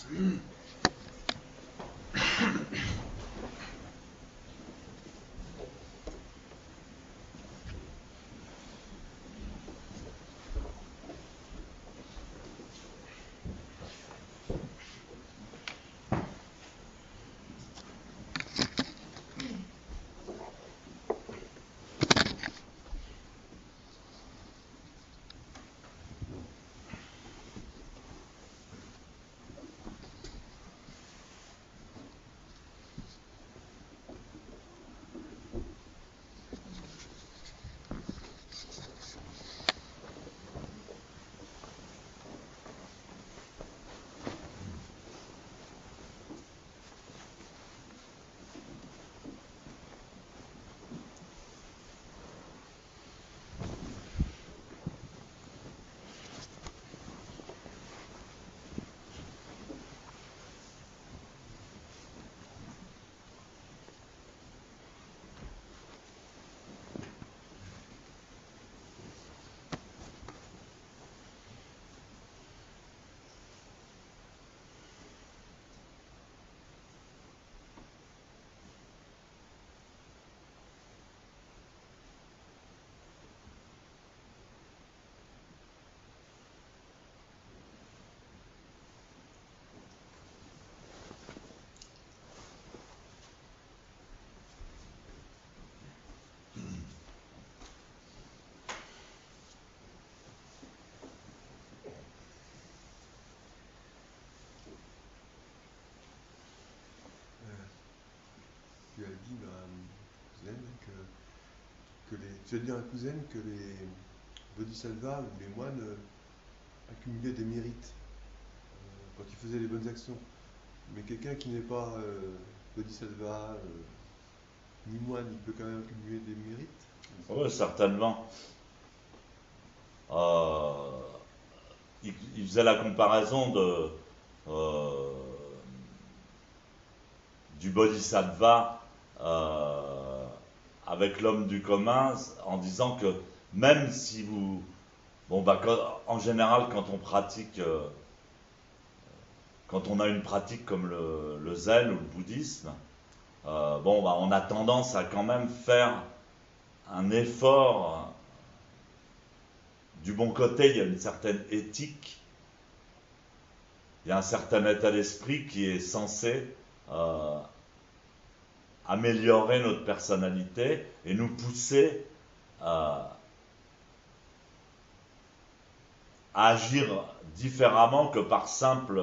Tu as dit à Zen tu as dit à un cousin que les bodhisattvas ou les moines accumulaient des mérites quand ils faisaient les bonnes actions. Mais quelqu'un qui n'est pas bodhisattva ni moine, il peut quand même accumuler des mérites. Oui, certainement. Il faisait la comparaison du bodhisattva avec l'homme du commun en disant que même si vous... Bon, en général, quand on pratique, quand on a une pratique comme le zen ou le bouddhisme, on a tendance à quand même faire un effort. Du bon côté, il y a une certaine éthique, il y a un certain état d'esprit qui est censé améliorer notre personnalité et nous pousser à agir différemment que par simple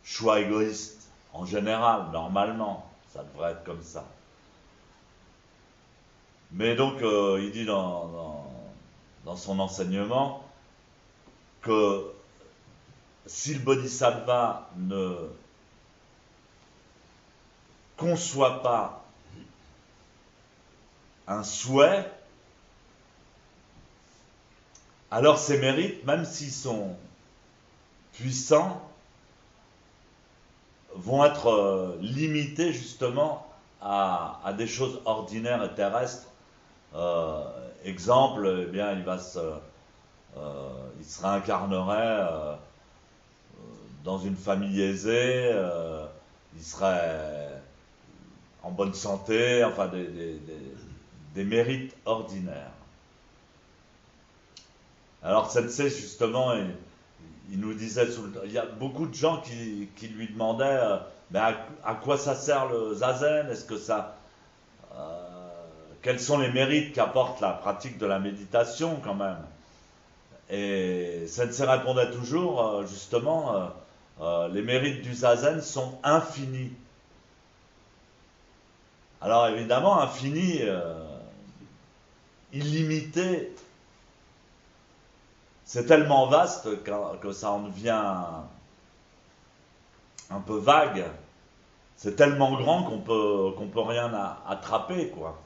choix égoïste. En général, normalement, ça devrait être comme ça. Mais donc, il dit dans son enseignement que si le bodhisattva ne conçoit pas un souhait, alors ses mérites, même s'ils sont puissants, vont être limités justement à des choses ordinaires et terrestres. Exemple, eh bien, il se réincarnerait dans une famille aisée, il serait en bonne santé, enfin des mérites ordinaires. Alors Sensei, justement, il nous disait, il y a beaucoup de gens qui lui demandaient mais à quoi ça sert le zazen? Est-ce que ça... quels sont les mérites qu'apporte la pratique de la méditation quand même? Et Sensei répondait toujours, justement, les mérites du zazen sont infinis. Alors évidemment, infini, illimité, c'est tellement vaste que ça en devient un peu vague. C'est tellement grand qu'on peut rien attraper, quoi.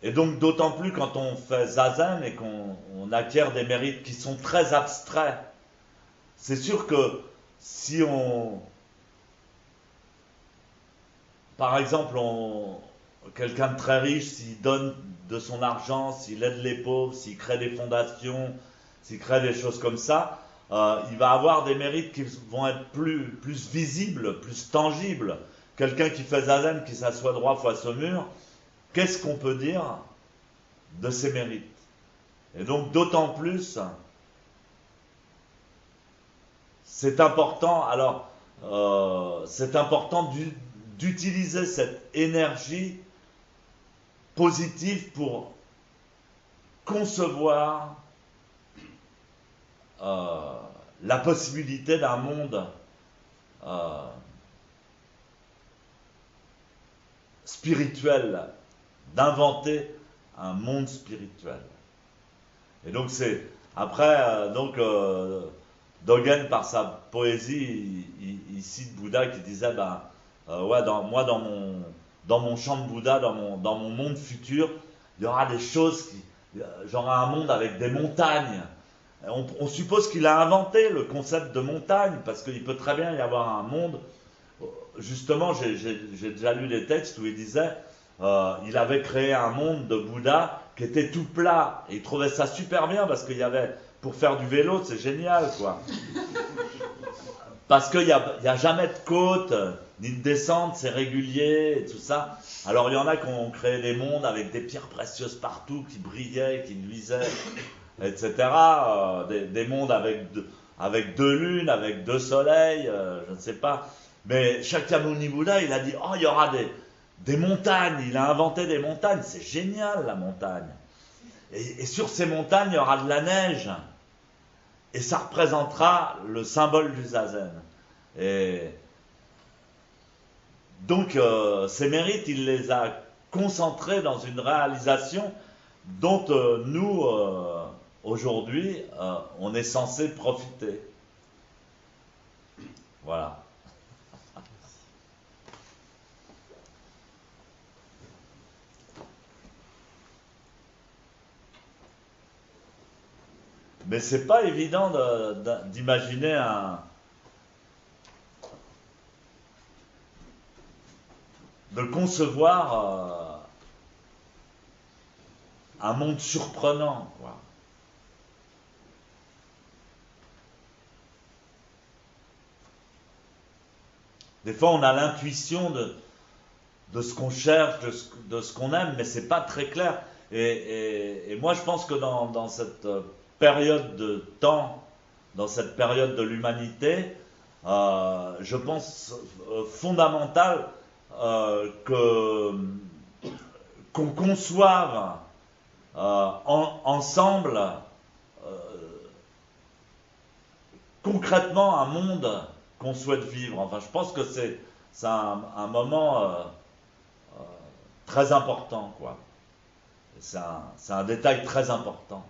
Et donc d'autant plus quand on fait zazen et qu'on acquiert des mérites qui sont très abstraits. C'est sûr que si on... Par exemple, quelqu'un de très riche, s'il donne de son argent, s'il aide les pauvres, s'il crée des fondations, s'il crée des choses comme ça, il va avoir des mérites qui vont être plus visibles, plus tangibles. Quelqu'un qui fait zazen, qui s'assoit droit face au mur, qu'est-ce qu'on peut dire de ses mérites? Et donc d'autant plus, c'est important. Alors, c'est important d'utiliser cette énergie positive pour concevoir la possibilité d'un monde spirituel, d'inventer un monde spirituel. Et donc c'est après Dogen par sa poésie il cite Bouddha qui disait ouais moi dans mon champ de Bouddha, dans mon monde futur, il y aura des choses j'aurai un monde avec des montagnes. On suppose qu'il a inventé le concept de montagne parce qu'il peut très bien y avoir un monde. Justement, j'ai déjà lu des textes où il disait il avait créé un monde de Bouddha qui était tout plat. Et il trouvait ça super bien parce qu'il y avait, pour faire du vélo, c'est génial, quoi. Parce qu'il n'y a jamais de côte, ni de descente, c'est régulier, et tout ça. Alors il y en a qui ont créé des mondes avec des pierres précieuses partout, qui brillaient, qui luisaient, etc. Des mondes avec deux lunes, avec deux soleils, je ne sais pas. Mais Shakyamuni Bouddha, il a dit, oh, il y aura des montagnes, il a inventé des montagnes, c'est génial la montagne. Et sur ces montagnes, il y aura de la neige. Et ça représentera le symbole du zazen. Et donc, ces mérites, il les a concentrés dans une réalisation dont nous, aujourd'hui, on est censé profiter. Voilà. Mais c'est pas évident d'imaginer de concevoir un monde surprenant, quoi. Des fois, on a l'intuition de ce qu'on cherche, de ce qu'on aime, mais c'est pas très clair. Et moi, je pense que dans cette période de temps, dans cette période de l'humanité, je pense fondamental qu'on conçoive ensemble concrètement un monde qu'on souhaite vivre. Enfin, je pense que c'est un moment très important, quoi. C'est un détail très important.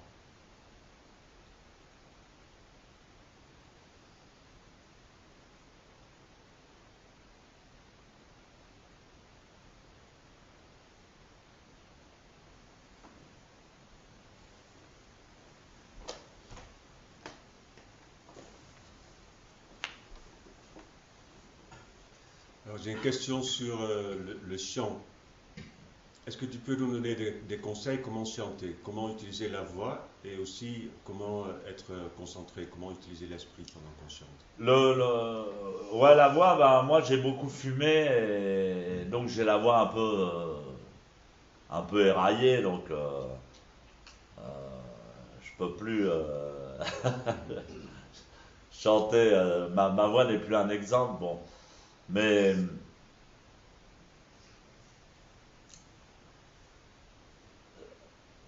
Alors j'ai une question sur le chant. Est-ce que tu peux nous donner des conseils comment chanter, comment utiliser la voix et aussi comment être concentré, comment utiliser l'esprit pendant qu'on chante? Ouais, la voix, moi j'ai beaucoup fumé et donc j'ai la voix un peu éraillée, donc je peux plus chanter. Ma voix n'est plus un exemple, bon, mais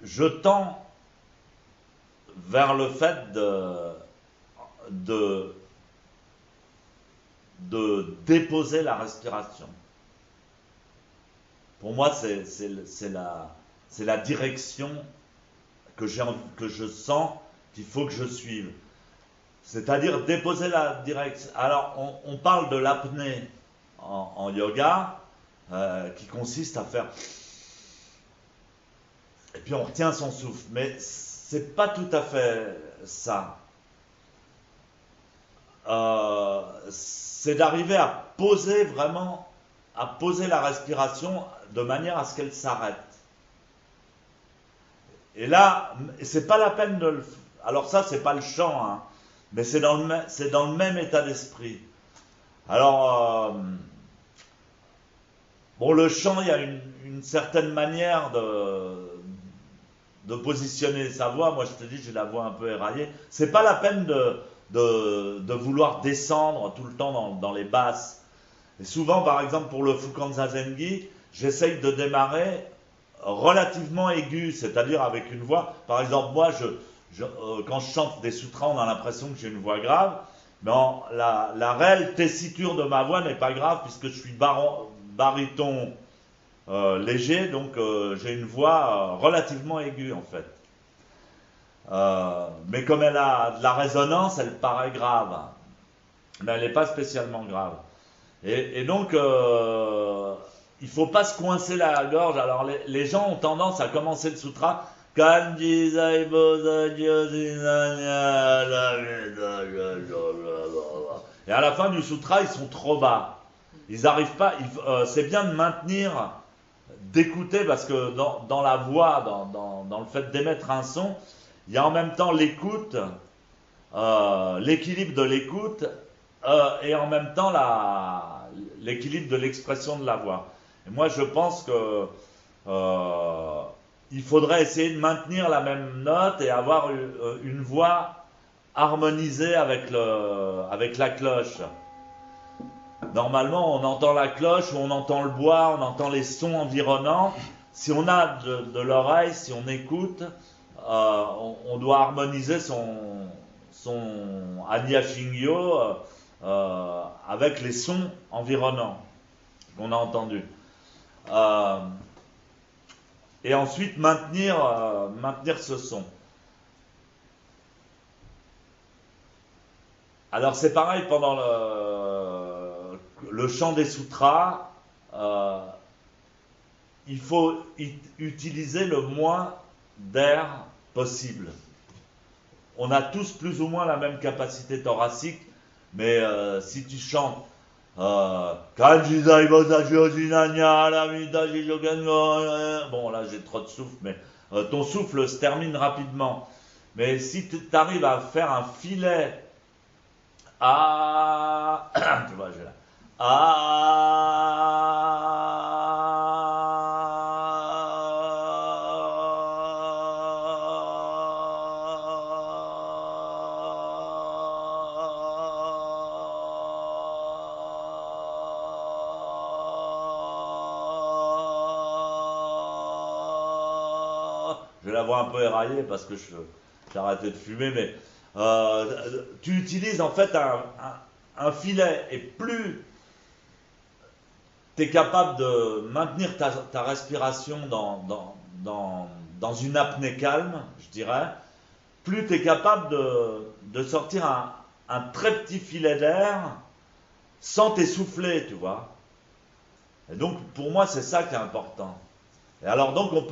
je tends vers le fait de déposer la respiration. Pour moi, c'est la direction que je sens qu'il faut que je suive. C'est-à-dire déposer la direction. Alors, on parle de l'apnée en yoga, qui consiste à faire. Et puis on retient son souffle. Mais c'est pas tout à fait ça. C'est d'arriver à poser vraiment, à poser la respiration de manière à ce qu'elle s'arrête. Et là, c'est pas la peine de le. Alors ça, c'est pas le chant, hein. mais c'est dans le même état d'esprit. Alors, bon, le chant, il y a une certaine manière de positionner sa voix. Moi, je te dis, j'ai la voix un peu éraillée. C'est pas la peine de vouloir descendre tout le temps dans les basses. Et souvent, par exemple, pour le Fukan Zazengi, j'essaye de démarrer relativement aigu, c'est-à-dire avec une voix. Par exemple, moi, quand je chante des sutras, on a l'impression que j'ai une voix grave. Mais la réelle tessiture de ma voix n'est pas grave puisque je suis baryton léger, donc j'ai une voix relativement aiguë en fait. Mais comme elle a de la résonance, elle paraît grave. Mais elle n'est pas spécialement grave. Et donc, il ne faut pas se coincer la gorge. Alors, les gens ont tendance à commencer le sutra. Et à la fin du sutra, ils sont trop bas. Ils n'arrivent pas. C'est bien de maintenir, d'écouter, parce que dans la voix, dans le fait d'émettre un son, il y a en même temps l'écoute, l'équilibre de l'écoute, et en même temps l'équilibre de l'expression de la voix. Et moi, je pense que il faudrait essayer de maintenir la même note et avoir une voix harmonisée avec la cloche. Normalement, on entend la cloche, ou on entend le bois, on entend les sons environnants. Si on a de l'oreille, si on écoute, on doit harmoniser son Anya Shingyo avec les sons environnants qu'on a entendus. Et ensuite maintenir ce son. Alors c'est pareil pendant le chant des sutras, il faut utiliser le moins d'air possible. On a tous plus ou moins la même capacité thoracique, mais si tu chantes bon, là j'ai trop de souffle, mais ton souffle se termine rapidement. Mais si tu arrives à faire un filet tu vois, j'ai là je vais la voir un peu éraillée parce que j'ai arrêté de fumer, mais tu utilises en fait un filet, et plus tu es capable de maintenir ta respiration dans une apnée calme, je dirais, plus tu es capable de sortir un très petit filet d'air sans t'essouffler, tu vois. Et donc pour moi c'est ça qui est important. Et alors donc on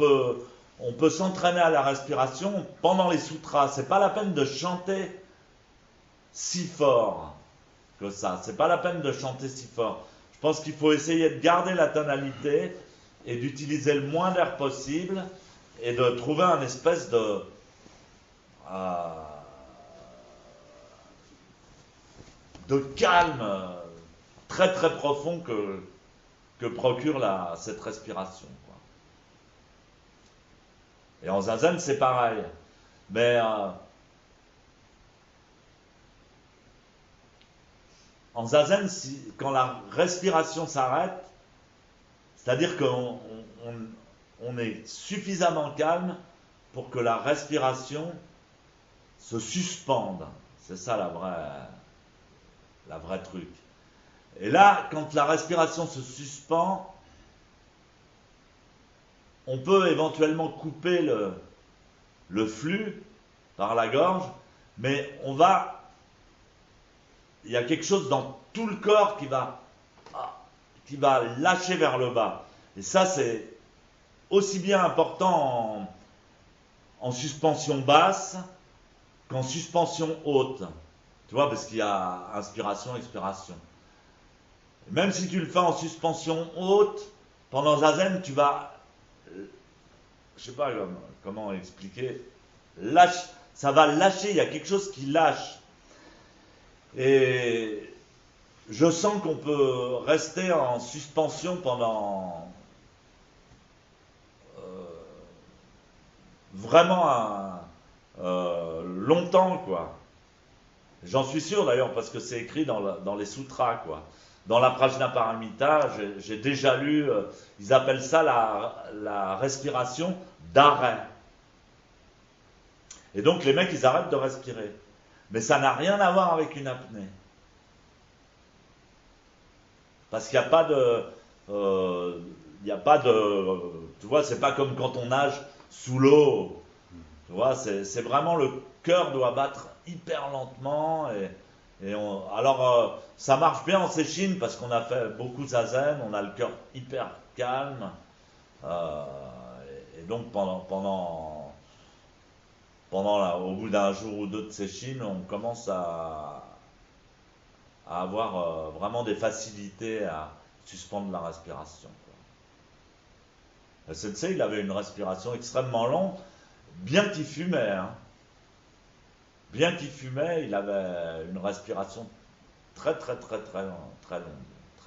peut s'entraîner à la respiration pendant les sutras. C'est pas la peine de chanter si fort que ça. C'est pas la peine de chanter si fort. Je pense qu'il faut essayer de garder la tonalité et d'utiliser le moins d'air possible et de trouver un espèce de calme très très profond que procure cette respiration. Et en zazen, c'est pareil. Mais en zazen, quand la respiration s'arrête, c'est-à-dire qu'on est suffisamment calme pour que la respiration se suspende. C'est ça la vraie truc. Et là, quand la respiration se suspend, on peut éventuellement couper le flux par la gorge, mais il y a quelque chose dans tout le corps qui va lâcher vers le bas. Et ça, c'est aussi bien important en suspension basse qu'en suspension haute. Tu vois, parce qu'il y a inspiration, expiration. Et même si tu le fais en suspension haute, pendant zazen, tu vas, je sais pas comment expliquer, ça va lâcher, il y a quelque chose qui lâche. Et je sens qu'on peut rester en suspension pendant vraiment longtemps, quoi. J'en suis sûr d'ailleurs parce que c'est écrit dans les sutras, quoi. Dans la Prajnaparamita, j'ai déjà lu, ils appellent ça la respiration d'arrêt. Et donc les mecs, ils arrêtent de respirer. Mais ça n'a rien à voir avec une apnée. Parce qu'il n'y a pas de... tu vois, c'est pas comme quand on nage sous l'eau. Tu vois, c'est vraiment le cœur doit battre hyper lentement. Alors, ça marche bien en Seychelles parce qu'on a fait beaucoup de zazen, on a le cœur hyper calme. Et donc, au bout d'un jour ou deux de Seychelles, on commence à avoir vraiment des facilités à suspendre la respiration, quoi. Le sensei, il avait une respiration extrêmement longue, bien qu'il fumait, hein. Bien qu'il fumait, il avait une respiration très longue, très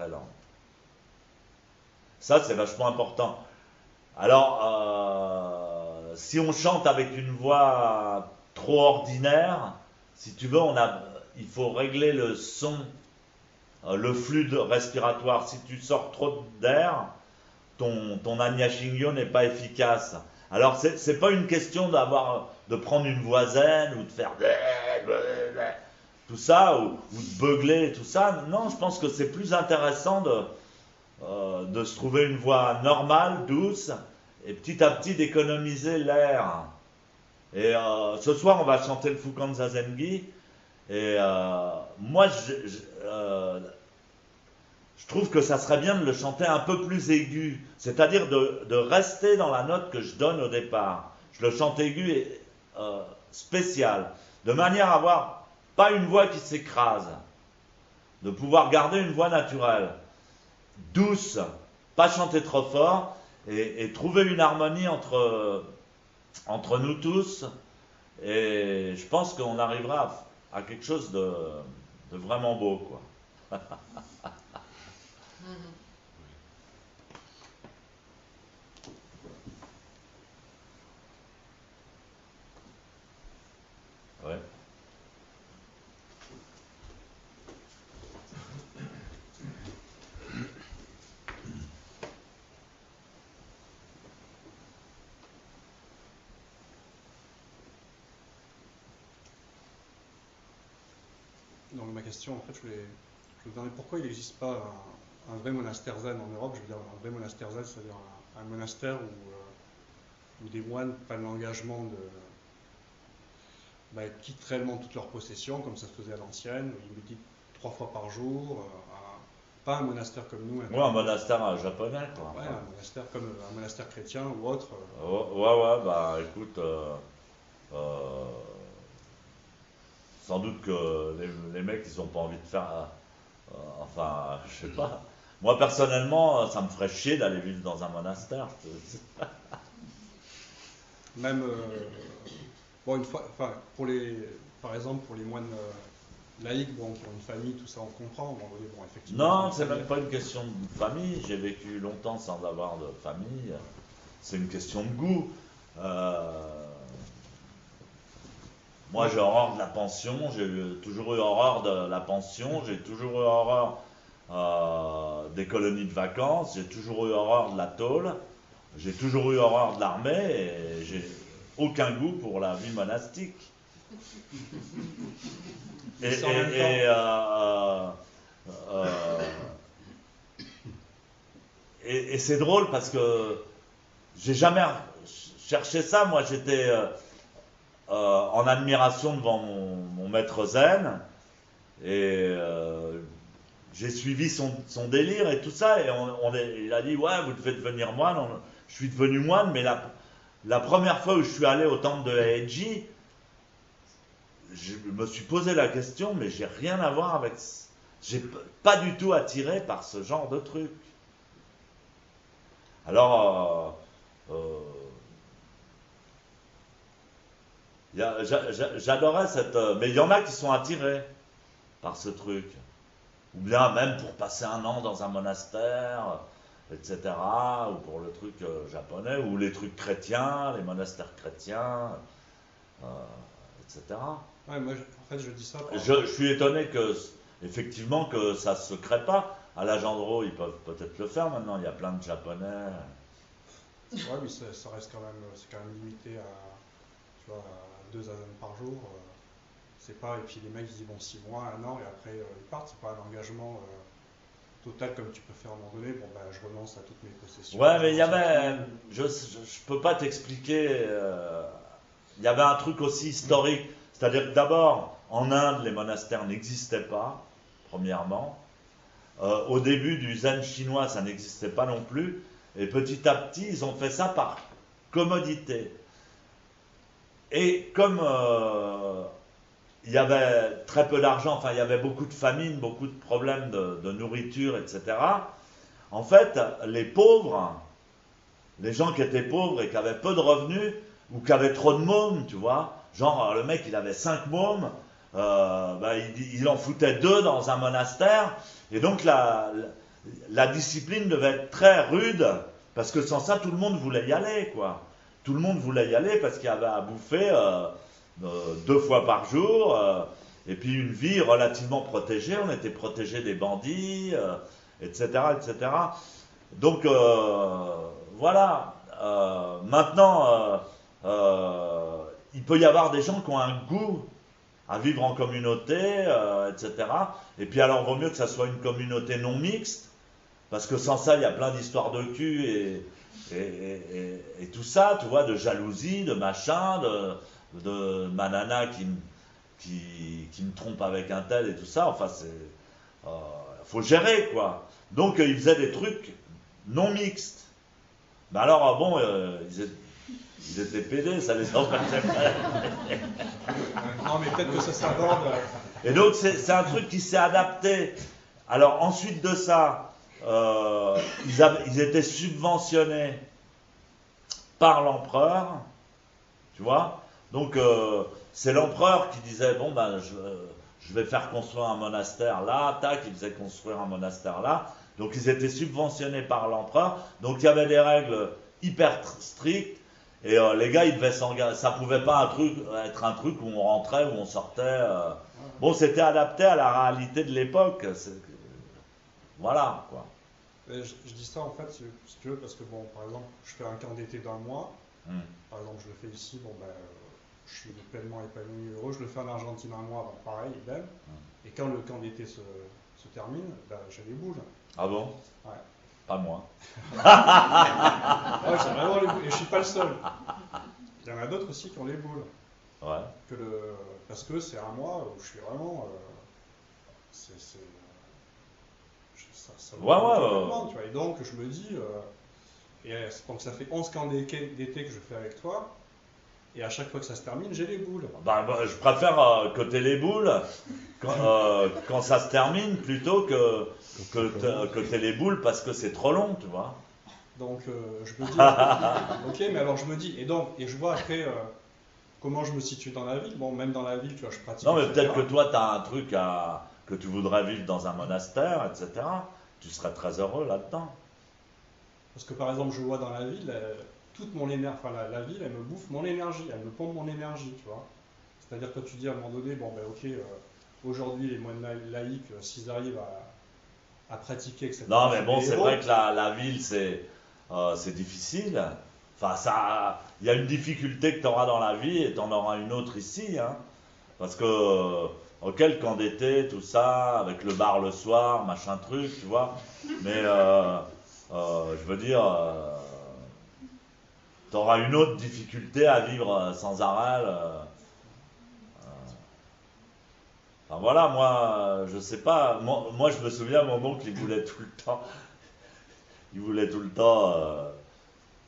lente. Ça, c'est vachement important. Alors, si on chante avec une voix trop ordinaire, si tu veux, il faut régler le son, le flux respiratoire. Si tu sors trop d'air, ton Anyashingyo n'est pas efficace. Alors, c'est pas une question de prendre une voix zen ou de faire tout ça, ou de beugler, tout ça. Non, je pense que c'est plus intéressant de se trouver une voix normale, douce, et petit à petit d'économiser l'air. Et ce soir, on va chanter le Fukan Zazengi. Et moi, je trouve que ça serait bien de le chanter un peu plus aigu, c'est-à-dire de rester dans la note que je donne au départ. Je le chante aigu et spécial, de manière à avoir pas une voix qui s'écrase, de pouvoir garder une voix naturelle, douce, pas chanter trop fort, et trouver une harmonie entre nous tous. Et je pense qu'on arrivera à quelque chose de vraiment beau, quoi. Ouais. Donc ma question, en fait, je voulais me demander pourquoi il n'existe pas un vrai monastère zen en Europe. Je veux dire, un vrai monastère zen, c'est-à-dire un monastère où des moines prennent l'engagement quittent réellement toutes leurs possessions, comme ça se faisait à l'ancienne, où ils méditent 3 fois par jour, pas un monastère comme nous. Un monastère japonais, quoi. Ouais, un monastère comme un monastère chrétien ou autre. Ouais, bah écoute, sans doute que les mecs, ils ont pas envie de faire. Enfin, je sais pas. Moi, personnellement, ça me ferait chier d'aller vivre dans un monastère. Même, une fois, enfin, par exemple, pour les moines laïcs, bon, pour une famille, tout ça, on comprend. Bon, oui, bon, effectivement. Non, c'est même pas une question de famille. J'ai vécu longtemps sans avoir de famille. C'est une question de goût. Moi, j'ai horreur de la pension, j'ai toujours eu horreur de la pension, j'ai toujours eu horreur des colonies de vacances, j'ai toujours eu horreur de la tôle, j'ai toujours eu horreur de l'armée et j'ai aucun goût pour la vie monastique. Et c'est drôle parce que j'ai jamais cherché ça. Moi, j'étais en admiration devant mon maître zen et j'ai suivi son délire et tout ça et il a dit ouais, vous devez devenir moine. Je suis devenu moine, mais la première fois où je suis allé au temple de Heiji, je me suis posé la question, mais j'ai rien à voir avec, j'ai pas du tout attiré par ce genre de truc. Alors j'adorais cette. Mais il y en a qui sont attirés. par ce truc. Ou bien même pour passer un an dans un monastère, etc. Ou pour le truc japonais, ou les trucs chrétiens, les monastères chrétiens, etc. Ouais, moi, en fait, je dis ça. Je suis étonné que, effectivement, que ça se crée pas. À la Gendreau, ils peuvent peut-être le faire maintenant. Il y a plein de Japonais. Ouais, mais ça reste quand même, c'est quand même limité à, tu vois, à 2 zazen par jour. C'est pas, et puis les mecs ils disent bon 6 mois, 1 an, et après ils partent. C'est pas un engagement total comme tu peux faire à un moment donné. Bon, ben, je renonce à toutes mes possessions. Ouais, mais il y avait, je peux pas t'expliquer. Il y avait un truc aussi historique. C'est-à-dire que d'abord, en Inde, les monastères n'existaient pas, premièrement. Au début du zen chinois, ça n'existait pas non plus. Et petit à petit, ils ont fait ça par commodité. Et comme il y avait très peu d'argent, enfin il y avait beaucoup de famine, beaucoup de problèmes de nourriture, etc. En fait, les pauvres, les gens qui étaient pauvres et qui avaient peu de revenus, ou qui avaient trop de mômes, tu vois, genre le mec il avait 5 mômes, il en foutait 2 dans un monastère, et donc la discipline devait être très rude, parce que sans ça tout le monde voulait y aller, quoi. Tout le monde voulait y aller parce qu'il y avait à bouffer 2 fois par jour, et puis une vie relativement protégée, on était protégé des bandits, etc., etc. Donc voilà, maintenant il peut y avoir des gens qui ont un goût à vivre en communauté, etc. Et puis alors vaut mieux que ça soit une communauté non mixte, parce que sans ça il y a plein d'histoires de cul et tout ça, tu vois, de jalousie, de machin, de ma nana qui me trompe avec un tel et tout ça. Enfin, faut gérer, quoi. Donc ils faisaient des trucs non mixtes. Mais alors, bon, ils étaient pédés, ça les empêchait pas. Non, mais peut-être que ça s'aborde. Et donc, c'est un truc qui s'est adapté. Alors, ensuite de ça, ils étaient subventionnés par l'empereur, tu vois. Donc, c'est l'empereur qui disait, bon, ben, je vais faire construire un monastère là, tac, il faisait construire un monastère là. Donc, ils étaient subventionnés par l'empereur. Donc, il y avait des règles hyper strictes. Et les gars, ils devaient s'engager. Ça pouvait pas être un truc où on rentrait, où on sortait. Bon, c'était adapté à la réalité de l'époque. Voilà, quoi. Je dis ça en fait, si tu veux, parce que bon, par exemple, je fais un camp d'été d'1 mois. Par exemple, je le fais ici, bon ben, je suis pleinement épanoui, heureux. Je le fais en Argentine 1 mois, bon, pareil, idem. Et quand le camp d'été se termine, ben, j'ai les boules. Ah bon? Ouais. Pas moi. Ouais, j'ai vraiment les boules. Et je suis pas le seul. Il y en a d'autres aussi qui ont les boules. Ouais. Parce que c'est 1 mois où je suis vraiment. Ça me Ouais, complètement, tu vois. Et donc, je me dis. Donc, ça fait 11 camps d'été que je fais avec toi. Et à chaque fois que ça se termine, j'ai les boules. Bah, je préfère que t'aies les boules quand ça se termine plutôt que t'aies les boules parce que c'est trop long, tu vois. Donc je me dis, ok, mais alors je me dis, et je vois après comment je me situe dans la ville. Bon, même dans la ville, tu vois, je pratique. Non, mais etc. peut-être que toi, t'as un truc que tu voudrais vivre dans un monastère, etc. Tu serais très heureux là-dedans. Parce que par exemple, je vois dans la ville, toute mon énergie, enfin la ville, elle me bouffe mon énergie, elle me pompe mon énergie, tu vois. C'est-à-dire que tu dis à un moment donné, bon ben ok, aujourd'hui les moines laïcs, s'ils arrivent à pratiquer, etc. Non, mais bon, c'est vrai que la ville, c'est difficile. Enfin, il y a une difficulté que tu auras dans la vie et tu en auras une autre ici. Hein. Parce que, ok, le camp d'été, tout ça, avec le bar le soir, machin truc, tu vois. Mais, je veux dire, tu auras une autre difficulté à vivre sans arrêt. Enfin voilà, moi, je sais pas. Moi, je me souviens, mon oncle, il voulait tout le temps. Il voulait tout le temps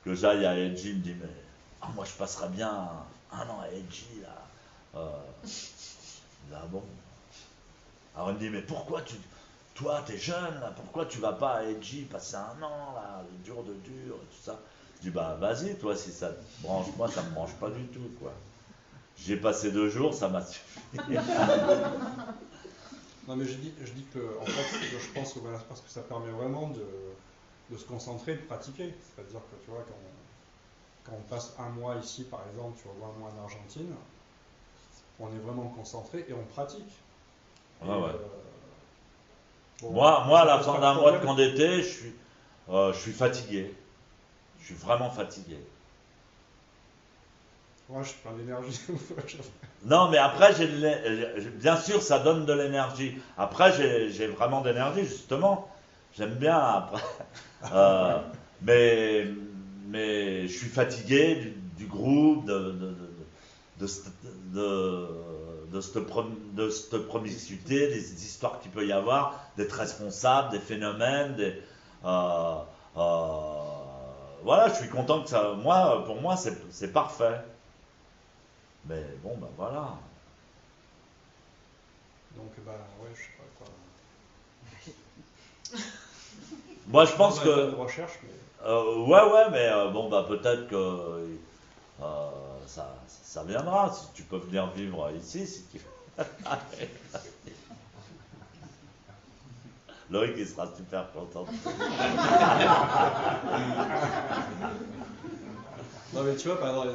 que j'aille à Edgy. Il me dit, mais moi, je passerais bien 1 an à Edgy, là. Je dis, ah bon. Alors, il me dit, mais pourquoi toi, t'es jeune, là, pourquoi tu vas pas à Edgy passer 1 an, là, dur de dur, et tout ça. Je dis, bah, vas-y, toi, si ça te branche, moi, ça me branche pas du tout, quoi. J'ai passé 2 jours, ça m'a suffi. Non, mais je dis que, en fait, je pense que voilà, parce que ça permet vraiment de se concentrer, de pratiquer. C'est-à-dire que, tu vois, quand on passe un mois ici, par exemple, tu vois, un mois en Argentine, on est vraiment concentré et on pratique. Et, Ouais, ouais. bon, Moi, à ça la pose fin pas de d'un mois de problème. camp d'été, je suis fatigué. Je suis vraiment fatigué. Moi, je suis plein d'énergie. Non, mais après, bien sûr, ça donne de l'énergie. Après, j'ai vraiment d'énergie, justement. J'aime bien après. Euh, mais, mais je suis fatigué du groupe, de, cette- de, de cette promiscuité, des histoires qu'il peut y avoir, d'être responsable, des phénomènes, euh, euh, voilà, je suis content que ça. Moi, pour moi, c'est parfait. Mais bon, ben voilà. Donc, bah, ouais, je sais pas quoi. Moi, je Je pense pense pas de que. recherche, mais. Ouais, mais bon, bah peut-être que ça viendra. Si tu peux venir vivre ici, si tu veux. Loïc, il sera super content. Non, mais tu vois, par exemple,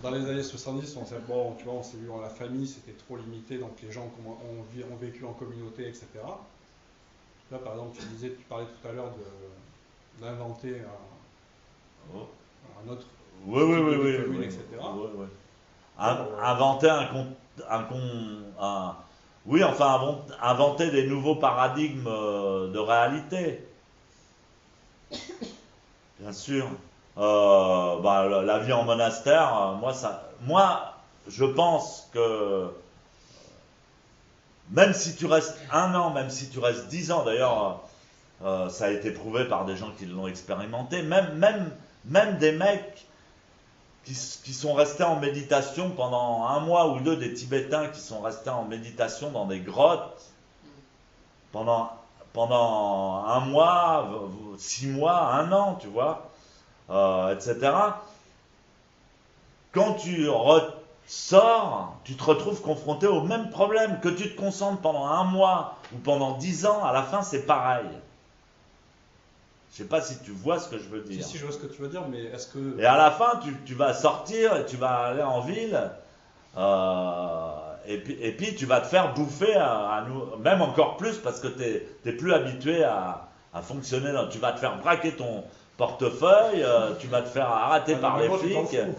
dans les années 70, on s'est, bon, tu vois, on s'est vu dans la famille, c'était trop limité, donc les gens ont vécu en communauté, etc. Là, par exemple, tu parlais tout à l'heure d'inventer Oh. un autre Oui, oui, style oui, de vie oui, commune, oui, etc. oui, oui. Bon, Inventer oui, enfin, inventer des nouveaux paradigmes de réalité, bien sûr. Bah, la vie en monastère, moi, je pense que même si tu restes 1 an, même si tu restes 10 ans, d'ailleurs, ça a été prouvé par des gens qui l'ont expérimenté, même des mecs qui sont restés en méditation pendant 1 mois ou 2, des Tibétains qui sont restés en méditation dans des grottes pendant, pendant 1 mois, 6 mois, 1 an, tu vois, etc. Quand tu ressors, tu te retrouves confronté au même problème. Que tu te concentres pendant 1 mois ou pendant 10 ans, à la fin, c'est pareil. Je sais pas si tu vois ce que je veux si, dire. si, je vois ce que tu veux dire, mais est-ce que. Et à la fin, tu vas sortir et tu vas aller en ville. Et puis tu vas te faire bouffer même encore plus parce que tu n'es plus habitué à fonctionner. Tu vas te faire braquer ton portefeuille, tu vas te faire arrêter par les Normalement, tu t'en flics. fous.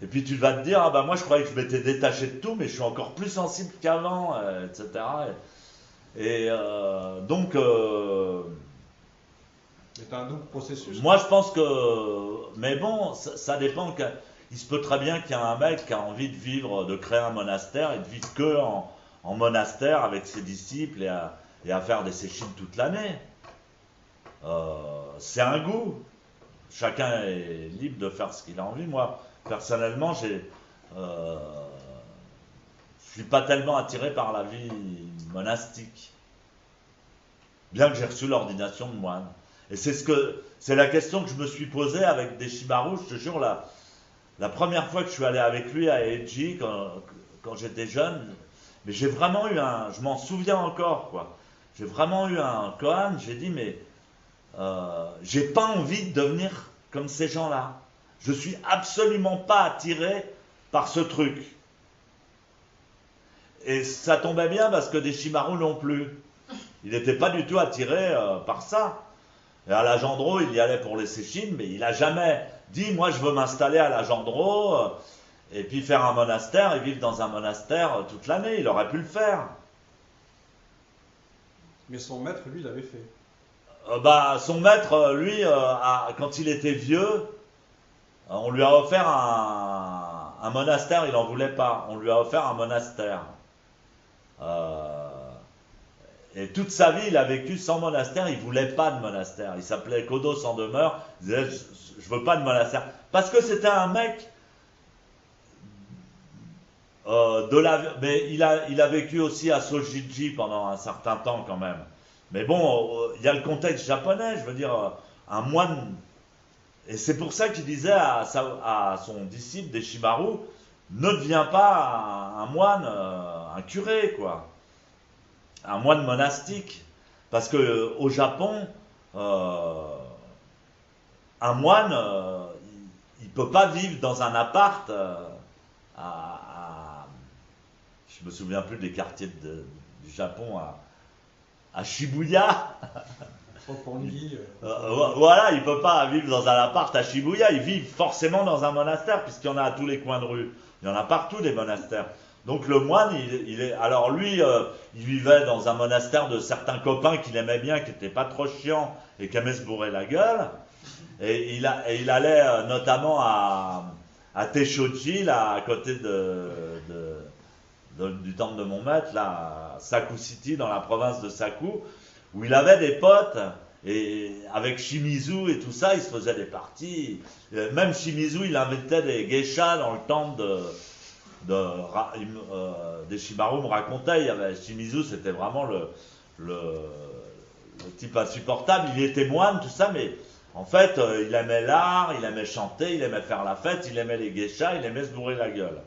Et puis tu vas te dire, ah bah moi je croyais que je m'étais détaché de tout, mais je suis encore plus sensible qu'avant, etc. Donc, Mais tu as un double processus. moi je pense que. Mais bon, ça dépend. Il se peut très bien qu'il y ait un mec qui a envie de vivre, de créer un monastère et de vivre que en monastère avec ses disciples et à faire des séchines toute l'année. C'est un goût. Chacun est libre de faire ce qu'il a envie. Moi, personnellement, je suis pas tellement attiré par la vie monastique, bien que j'ai reçu l'ordination de moine. Et c'est la question que je me suis posée avec Deshimaru. Je te jure, la première fois que je suis allé avec lui à Eiji, quand j'étais jeune, mais j'ai vraiment eu je m'en souviens encore, quoi. J'ai vraiment eu un koan. J'ai dit, mais j'ai pas envie de devenir comme ces gens-là. Je suis absolument pas attiré par ce truc. Et ça tombait bien parce que Deshimaru non plus. Il n'était pas du tout attiré par ça. Et à la Gendreau, il y allait pour les séchines, mais il n'a jamais dit, moi je veux m'installer à la Gendreau et puis faire un monastère et vivre dans un monastère toute l'année. Il aurait pu le faire. Mais son maître, lui, l'avait fait. Son maître, lui, quand il était vieux, on lui a offert un monastère, il n'en voulait pas. On lui a offert un monastère. Et toute sa vie, il a vécu sans monastère, il ne voulait pas de monastère. Il s'appelait Kodo sans demeure, il disait je veux pas de monastère. Parce que c'était un mec mais il a vécu aussi à Sojiji pendant un certain temps quand même. Mais bon, il y a le contexte japonais, je veux dire, un moine. Et c'est pour ça qu'il disait à son disciple Deshimaru, ne devient pas un moine, un curé, quoi. Un moine monastique. Parce que au Japon, un moine, il ne peut pas vivre dans un appart je me souviens plus des quartiers du Japon, à Shibuya. Pour une vie. Voilà, il peut pas vivre dans un appart à Shibuya, il vit forcément dans un monastère, puisqu'il y en a à tous les coins de rue. Il y en a partout des monastères. Donc le moine, alors lui, il vivait dans un monastère de certains copains qu'il aimait bien, qui n'étaient pas trop chiants et qui aimaient se bourrer la gueule. Et il allait notamment à Teshoji, là, à côté du temple de mon maître, là, à Saku City, dans la province de Saku, où il avait des potes, et avec Shimizu et tout ça, il se faisait des parties. Même Shimizu, il invitait des geishas dans le temple des Shimaru me racontait, il y avait Shimizu, c'était vraiment le type insupportable. Il était moine, tout ça, mais en fait, il aimait l'art, il aimait chanter, il aimait faire la fête, il aimait les geishas, il aimait se bourrer la gueule.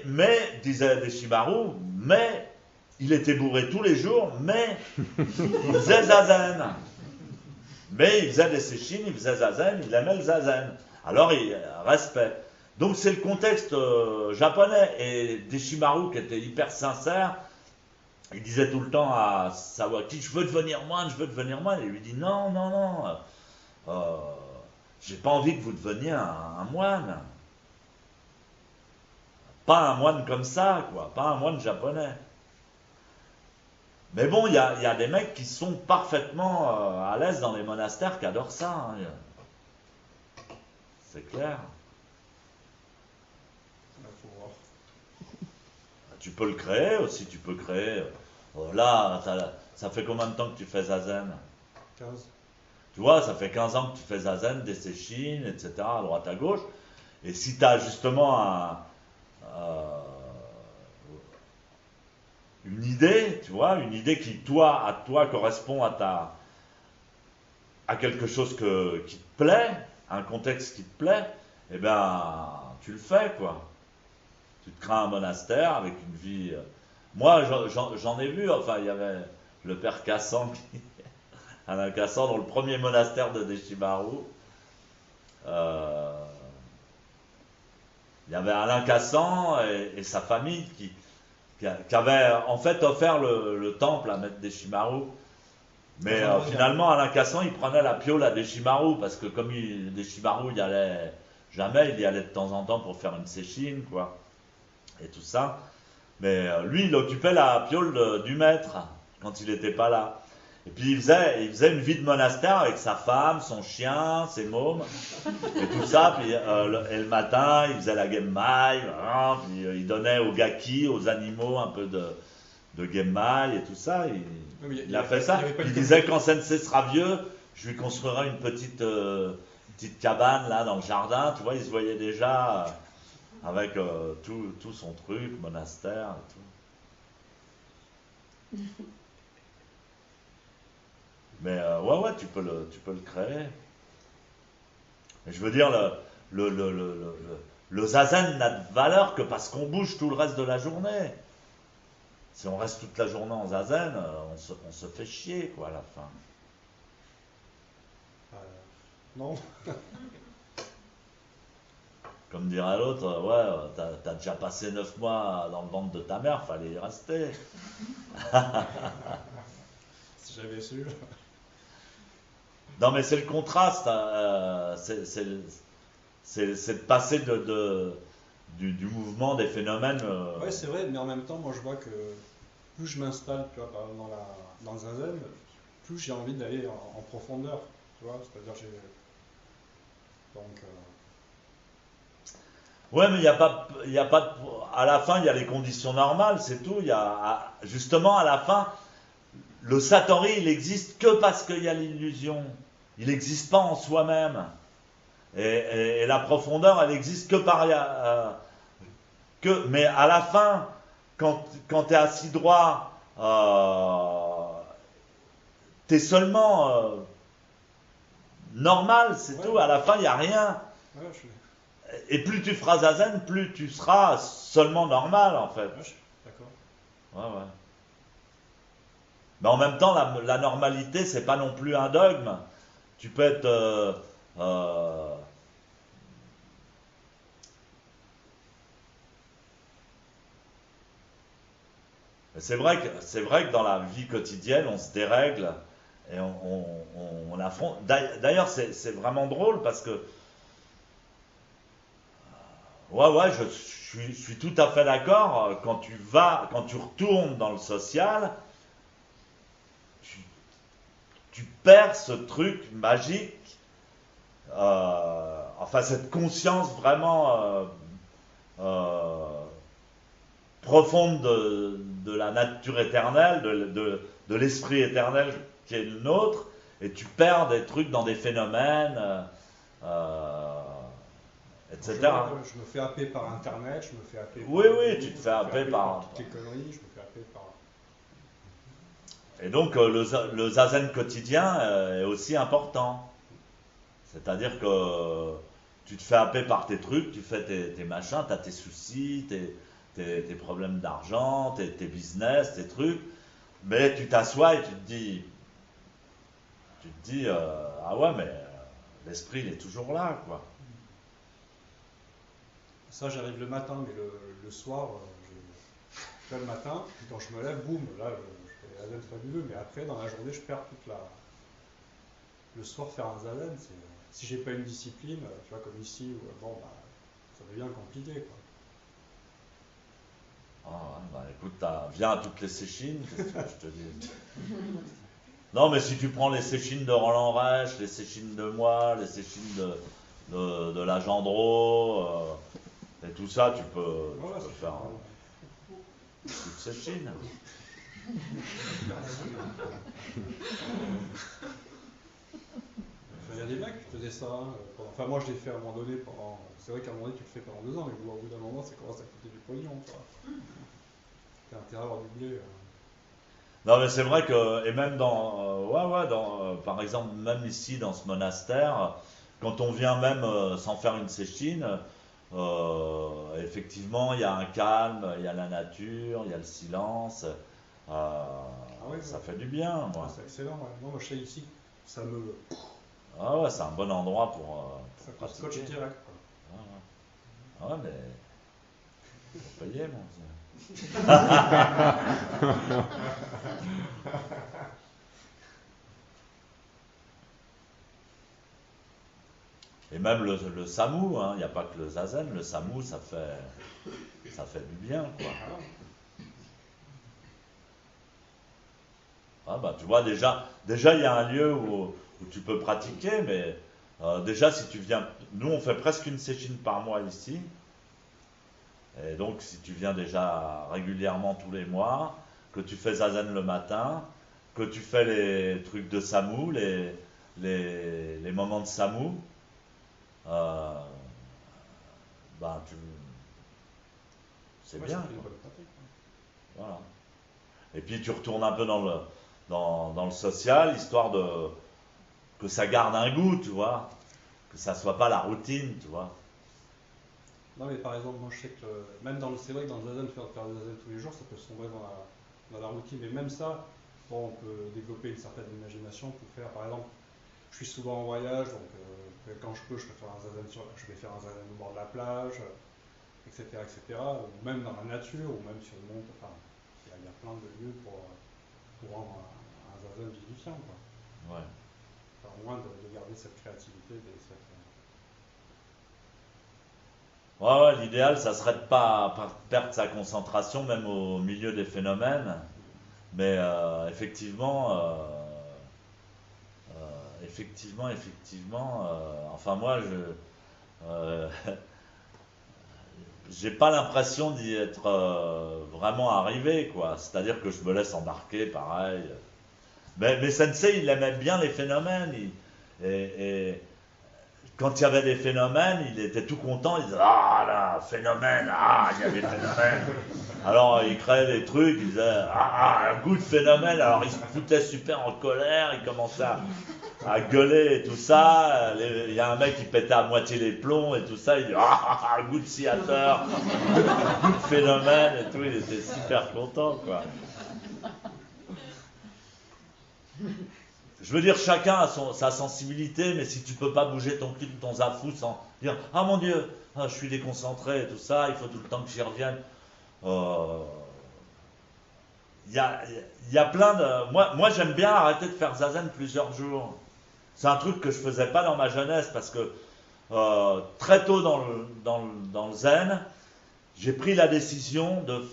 Mais, disait des Shimaru, mais il était bourré tous les jours, mais il faisait zazen. Mais il faisait des séchines, il faisait zazen, il aimait le zazen. Alors, respect. Donc, c'est le contexte japonais. Et des Shimaru qui étaient hyper sincères, il disait tout le temps à Sawaki, je veux devenir moine, je veux devenir moine. Et il lui dit, non, non, non, j'ai pas envie que vous deveniez un moine. Pas un moine comme ça, quoi, pas un moine japonais. Mais bon, il y a des mecs qui sont parfaitement à l'aise dans les monastères qui adorent ça. Hein. C'est clair. Faut voir. Tu peux le créer aussi, tu peux créer. Là, ça fait combien de temps que tu fais zazen? 15. Tu vois, ça fait 15 ans que tu fais zazen, des séchines, etc., à droite à gauche. Et si tu as justement une idée, tu vois, une idée qui, à toi, correspond à quelque chose qui te plaît, un contexte qui te plaît, eh ben, tu le fais, quoi. Tu te crées un monastère avec une vie. Moi, j'en ai vu, enfin, il y avait le père Cassan, Alain Cassan, dans le premier monastère de Deshimaru. Il y avait Alain Cassan et sa famille qui avait en fait offert le temple à maître Deshimaru. Mais finalement, Alain Cassan, il prenait la piole à Deshimaru, parce que comme Deshimaru, il y allait jamais, il y allait de temps en temps pour faire une séchine, quoi, et tout ça. Mais lui, il occupait la piole du maître quand il n'était pas là. Et puis il faisait une vie de monastère avec sa femme, son chien, ses mômes, et tout ça. Puis, et le matin, il faisait la genmai, puis il donnait aux gaki, aux animaux, un peu de genmai et tout ça. Il a fait ça. Il disait, quand Sensei sera vieux, je lui construirai une petite cabane là dans le jardin. Tu vois, il se voyait déjà avec tout son truc, monastère et tout. Mais ouais, tu peux le créer. Mais je veux dire, le zazen n'a de valeur que parce qu'on bouge tout le reste de la journée. Si on reste toute la journée en zazen, on se fait chier, quoi, à la fin. Non. Comme dirait l'autre, ouais, t'as déjà passé 9 mois dans le ventre de ta mère, fallait y rester. Si j'avais su. Non, mais c'est le contraste, c'est de passer du mouvement, des phénomènes. Oui, c'est vrai, mais en même temps, moi je vois que plus je m'installe, tu vois, par exemple, dans le zazen, plus j'ai envie d'aller en profondeur, tu vois, c'est-à-dire donc. Ouais, mais il y a pas à la fin, il y a les conditions normales, c'est tout. Justement, à la fin, le satori, il existe que parce qu'il y a l'illusion. Il n'existe pas en soi-même. Et la profondeur, elle existe que par... mais à la fin, quand tu es assis droit, tu es seulement normal, c'est tout. À la fin, il n'y a rien. Ouais, Et plus tu feras zazen, plus tu seras seulement normal, en fait. D'accord. Ouais. Mais en même temps, la normalité, c'est pas non plus un dogme. Tu peux être... c'est vrai que dans la vie quotidienne, on se dérègle et on affronte. D'ailleurs, c'est vraiment drôle parce que ouais, je suis tout à fait d'accord. Quand tu retournes dans le social, tu perds ce truc magique, enfin cette conscience vraiment profonde de la nature éternelle, de l'esprit éternel qui est le nôtre, et tu perds des trucs dans des phénomènes, etc. Je me fais happer par Internet, je me fais happer par... Oui, tu te fais happer par... toutes les conneries, je me fais happer par... Et donc le zazen quotidien est aussi important. C'est-à-dire que tu te fais happer par tes trucs, tu fais tes machins, tu as tes soucis, tes problèmes d'argent, tes business, tes trucs, mais tu t'assois et tu te dis ah ouais, mais l'esprit il est toujours là, quoi. Ça, j'arrive le matin, mais le soir, je fais le matin, puis quand je me lève, boum, là, je fais zazen fabuleux, mais après, dans la journée, je perds toute la... Le soir, faire un zazen, si j'ai pas une discipline, tu vois, comme ici, bon, bah, ça devient compliqué, quoi. Ah ouais, bah écoute, viens à toutes les séchines, qu'est-ce que je te dis? Non, mais si tu prends les séchines de Roland Reich, les séchines de moi, les séchines de la Gendreau, et tout ça, tu peux faire toute séchine. Il y a des mecs qui faisaient ça. Enfin, moi, je l'ai fait à un moment donné pendant. C'est vrai qu'à un moment donné, tu le fais pendant 2 ans, mais au bout d'un moment, ça commence à coûter du pognon, tu vois. T'as intérêt à avoir du blé. Non, mais c'est vrai que, et même par exemple, même ici, dans ce monastère, quand on vient même sans faire une séchine, effectivement, il y a un calme, il y a la nature, il y a le silence. Ça fait du bien, moi. C'est excellent, ouais. Moi, je sais ici, ça me. Ah ouais, c'est un bon endroit pour Ça pratiquer. scotche direct, quoi. Ah ouais, mais faut payer, mon Dieu. Et même le samou, il n'y a pas que le zazen, le samou, ça fait du bien, quoi. Ah bah tu vois, déjà il y a un lieu où tu peux pratiquer, mais déjà si tu viens, nous on fait presque une séchine par mois ici, et donc si tu viens déjà régulièrement tous les mois, que tu fais zazen le matin, que tu fais les trucs de samou, les moments de samou, ben c'est bien. C'est une bonne pratique. Voilà. Et puis tu retournes un peu dans le social, histoire que ça garde un goût, tu vois, que ça soit pas la routine, tu vois. Non, mais par exemple, moi je sais que même c'est vrai que dans le zazen, faire le zazen tous les jours, ça peut sombrer dans la routine. Mais même ça, bon, on peut développer une certaine imagination pour faire, par exemple, je suis souvent en voyage, donc quand je peux, je vais faire un zazen au bord de la plage, etc., etc. Ou même dans la nature, ou même sur le monde. Enfin, il y a plein de lieux pour rendre un zazen vivifiant, quoi. Ouais. Enfin, au moins de garder cette créativité, Ouais, l'idéal, ça serait de pas perdre sa concentration, même au milieu des phénomènes. Mais enfin moi, j'ai pas l'impression d'y être vraiment arrivé, quoi. C'est-à-dire que je me laisse embarquer, pareil. Mais Sensei, il aimait bien les phénomènes. Et quand il y avait des phénomènes, il était tout content. Il disait ah là, phénomène, il y a des phénomènes. Alors il créait des trucs, il disait un goût de phénomène. Alors il se foutait super en colère, il commençait à gueuler et tout ça. Il y a un mec qui pétait à moitié les plombs et tout ça. Il dit ah, goût de sciateur, goût de phénomène et tout. Il était super content, quoi. Je veux dire, chacun a sa sensibilité, mais si tu peux pas bouger ton cul de ton zafou sans dire ah mon Dieu, je suis déconcentré et tout ça, il faut tout le temps que j'y revienne. Il y a plein de. Moi j'aime bien arrêter de faire zazen plusieurs jours. C'est un truc que je faisais pas dans ma jeunesse parce que très tôt dans le zen, j'ai pris la décision de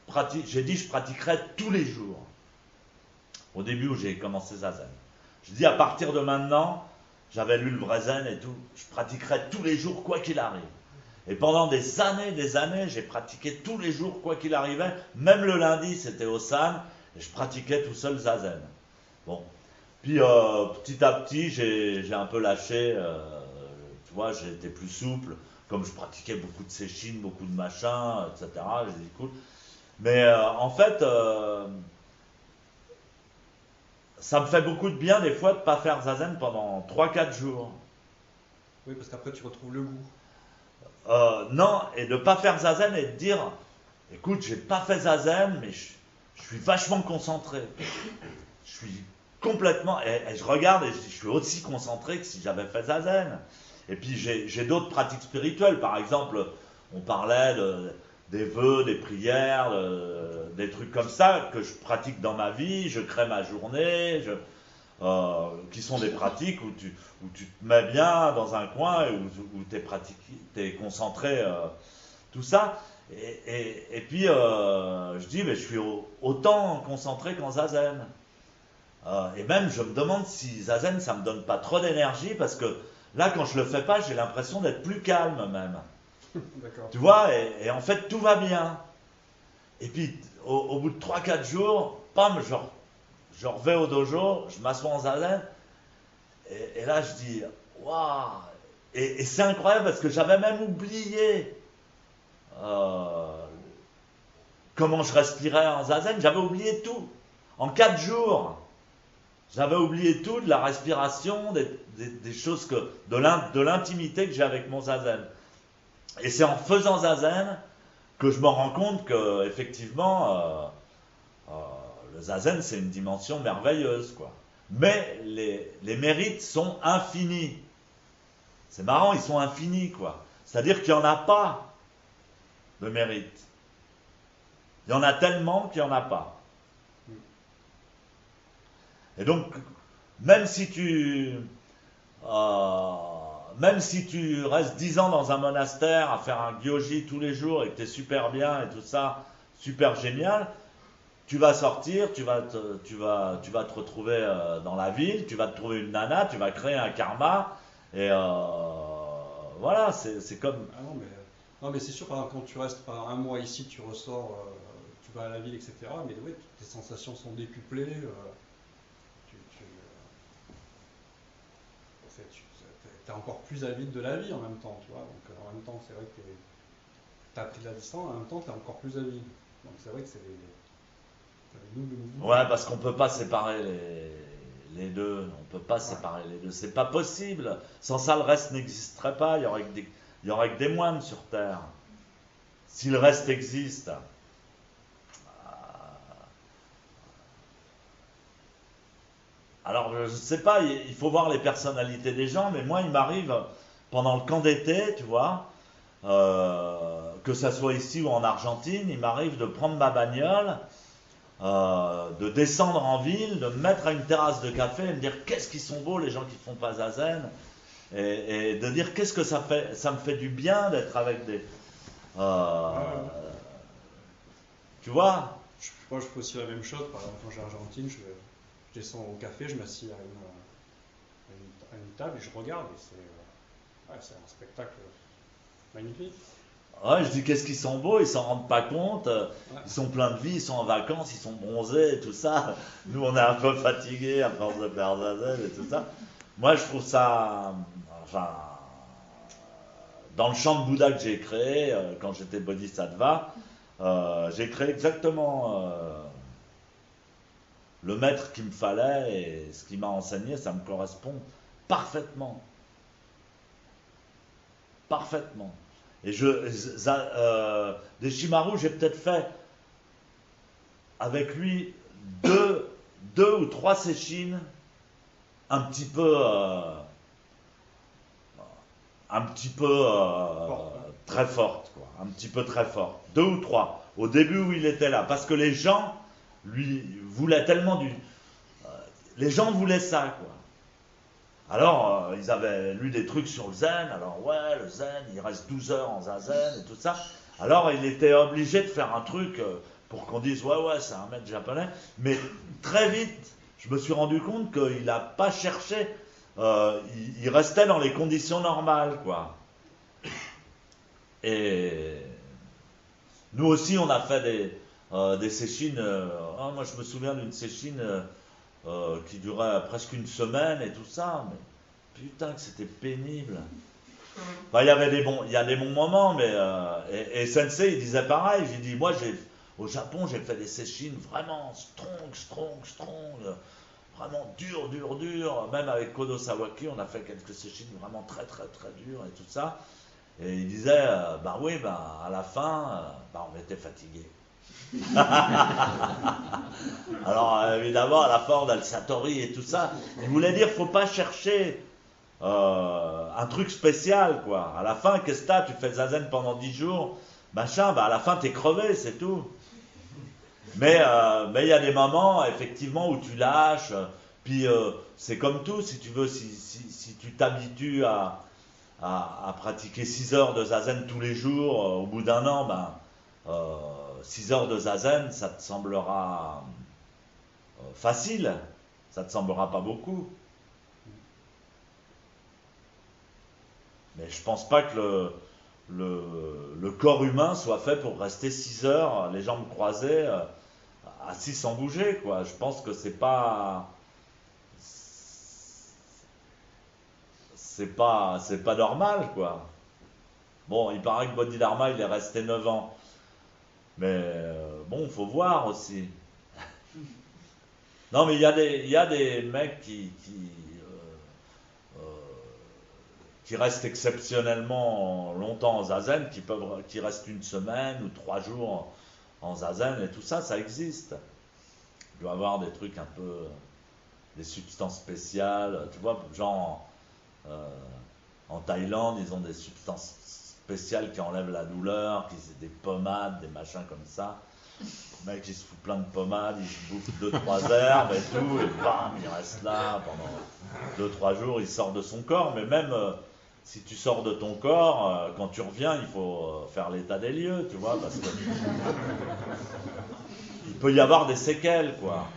pratiquer. J'ai dit je pratiquerai tous les jours. Au début où j'ai commencé zazen. Je dis à partir de maintenant, j'avais lu le vrai zen et tout, je pratiquerai tous les jours quoi qu'il arrive. Et pendant des années, j'ai pratiqué tous les jours quoi qu'il arrivait. Même le lundi, c'était au san, et je pratiquais tout seul zazen. Bon. Puis petit à petit, j'ai un peu lâché, tu vois, j'ai été plus souple. Comme je pratiquais beaucoup de séchines, beaucoup de machins, etc. J'ai dit cool. Mais en fait, ça me fait beaucoup de bien des fois de ne pas faire zazen pendant 3-4 jours. Oui, parce qu'après tu retrouves le goût. Non, et de ne pas faire zazen et de dire, écoute, j'ai pas fait zazen, mais je suis vachement concentré. Je suis complètement, et je regarde et je suis aussi concentré que si j'avais fait zazen. Et puis j'ai d'autres pratiques spirituelles, par exemple, on parlait des vœux, des prières, des trucs comme ça que je pratique dans ma vie, je crée ma journée, qui sont des pratiques où tu te mets bien dans un coin et où tu es concentré, tout ça. Et puis je dis, mais je suis autant concentré qu'en zazen. Et même je me demande si zazen ça me donne pas trop d'énergie parce que là quand je le fais pas j'ai l'impression d'être plus calme même. Tu vois, et en fait tout va bien. Et puis au bout de 3-4 jours, pam, je reviens au dojo, je m'assois en zazen, et là je dis waouh. Et c'est incroyable parce que j'avais même oublié comment je respirais en zazen, j'avais oublié tout. En 4 jours, j'avais oublié tout de la respiration, des choses de l'intimité que j'ai avec mon zazen. Et c'est en faisant zazen que je me rends compte que effectivement le zazen c'est une dimension merveilleuse, quoi. Mais les mérites sont infinis. C'est marrant, ils sont infinis, quoi. C'est-à-dire qu'il n'y en a pas de mérite. Il y en a tellement qu'il n'y en a pas. Et donc, même si tu restes 10 ans dans un monastère à faire un gyoji tous les jours et que tu es super bien et tout ça, super génial, tu vas sortir, tu vas te retrouver dans la ville, tu vas te trouver une nana, tu vas créer un karma, et voilà, c'est comme... Ah non, mais c'est sûr, par exemple, quand tu restes un mois ici, tu ressors, tu vas à la ville, etc. Mais oui, tes sensations sont décuplées. Tu es encore plus avide de la vie en même temps, tu vois. Donc en même temps, c'est vrai que tu as pris de la distance, en même temps, tu es encore plus avide. Donc c'est vrai que c'est des doubles mouvements. Ouais, parce qu'on peut pas séparer les deux. On peut pas séparer les deux. C'est pas possible. Sans ça, le reste n'existerait pas. Il y aurait que des moines sur Terre. Si le reste existe. Alors, je ne sais pas, il faut voir les personnalités des gens, mais moi, il m'arrive, pendant le camp d'été, tu vois, que ça soit ici ou en Argentine, il m'arrive de prendre ma bagnole, de descendre en ville, de me mettre à une terrasse de café et me dire qu'est-ce qu'ils sont beaux les gens qui font pas zazen, et de dire qu'est-ce que ça me fait du bien d'être avec des... tu vois? Moi, je fais aussi la même chose. Par exemple, quand j'ai Argentine, je descends au café, je m'assieds à une table et je regarde. Et c'est un spectacle magnifique. Ouais, je dis qu'est-ce qu'ils sont beaux, ils s'en rendent pas compte, ils sont pleins de vie, ils sont en vacances, ils sont bronzés et tout ça. Nous, on est un peu fatigués à force de faire zazen et tout ça. Moi, je trouve ça, enfin, dans le champ de Bouddha que j'ai créé quand j'étais bodhisattva, j'ai créé exactement le maître qu'il me fallait et ce qu'il m'a enseigné, ça me correspond parfaitement. Parfaitement. Et Deshimaru, j'ai peut-être fait avec lui deux ou trois séchines un petit peu très fortes, quoi. Un petit peu très fortes. 2 ou 3. Au début où il était là. Parce que les gens lui voulaient tellement les gens voulaient ça, quoi. Alors, ils avaient lu des trucs sur le zen. Alors, ouais, le zen, il reste 12 heures en zazen et tout ça. Alors, il était obligé de faire un truc pour qu'on dise, ouais, c'est un maître japonais. Mais très vite, je me suis rendu compte qu'il n'a pas cherché. Il restait dans les conditions normales, quoi. Et nous aussi, on a fait des séchines. Moi, je me souviens d'une séchine qui durait presque une semaine et tout ça. Mais putain, que c'était pénible. Enfin, il y a des bons moments, mais et Sensei, il disait pareil. J'ai dit, moi, au Japon, j'ai fait des séchines vraiment strong, vraiment dur. Même avec Kodo Sawaki, on a fait quelques séchines vraiment très dures et tout ça. Et il disait, à la fin, on était fatigué. Alors évidemment, à la fin, on a le Satori et tout ça. Il voulait dire, faut pas chercher un truc spécial, quoi. À la fin, qu'est-ce que t'as? Tu fais zazen pendant 10 jours, machin, à la fin, t'es crevé, c'est tout. Mais il y a des moments, effectivement, où tu lâches. Puis c'est comme tout, si tu veux, si tu t'habitues à pratiquer 6 heures de zazen tous les jours, au bout d'un an, 6 heures de zazen, ça te semblera facile, ça te semblera pas beaucoup. Mais je pense pas que le corps humain soit fait pour rester 6 heures, les jambes croisées, assis sans bouger, quoi. Je pense que c'est pas normal, quoi. Bon, il paraît que Bodhidharma, il est resté 9 ans. Mais faut voir aussi. Non, mais il y a des mecs qui restent exceptionnellement longtemps en zazen, qui restent une semaine ou 3 jours en zazen, et tout ça, ça existe. Il doit y avoir des trucs un peu, des substances spéciales, tu vois, genre en Thaïlande, ils ont des substances spéciales qui enlèvent la douleur, des pommades, des machins comme ça. Le mec, il se fout plein de pommades, il se bouffe 2-3 herbes et tout, et bam, il reste là pendant 2-3 jours, il sort de son corps. Mais même si tu sors de ton corps, quand tu reviens, il faut faire l'état des lieux, tu vois, parce que il peut y avoir des séquelles, quoi.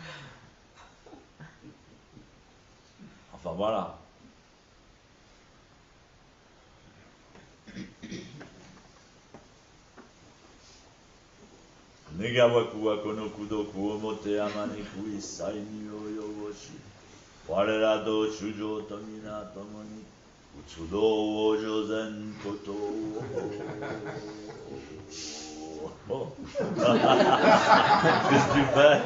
Enfin, voilà. Negawaku wa kono kudoku o mote amane kui sai ni o yoshi. Warera to shujo to mina tomo ni utsudo o jozen koto. Qu'est-ce que tu fais?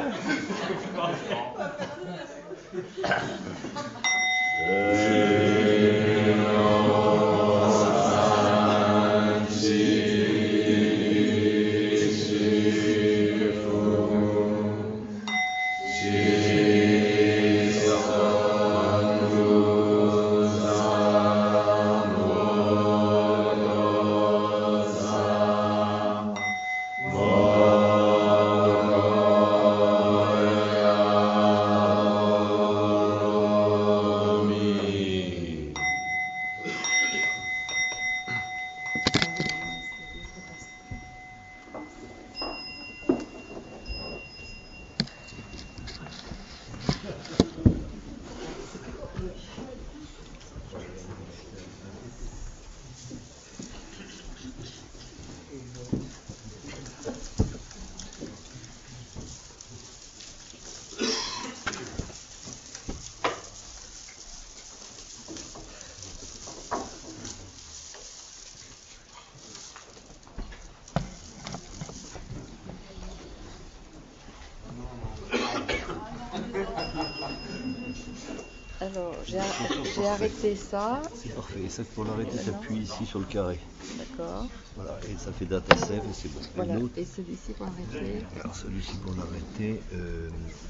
Alors, j'ai arrêté ça. C'est parfait. Et ça, pour l'arrêter, tu appuies ici sur le carré. D'accord. Voilà, et ça fait data save et c'est bon. Voilà. Et l'autre, Et celui-ci pour arrêter. alors celui-ci pour l'arrêter,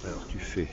alors tu fais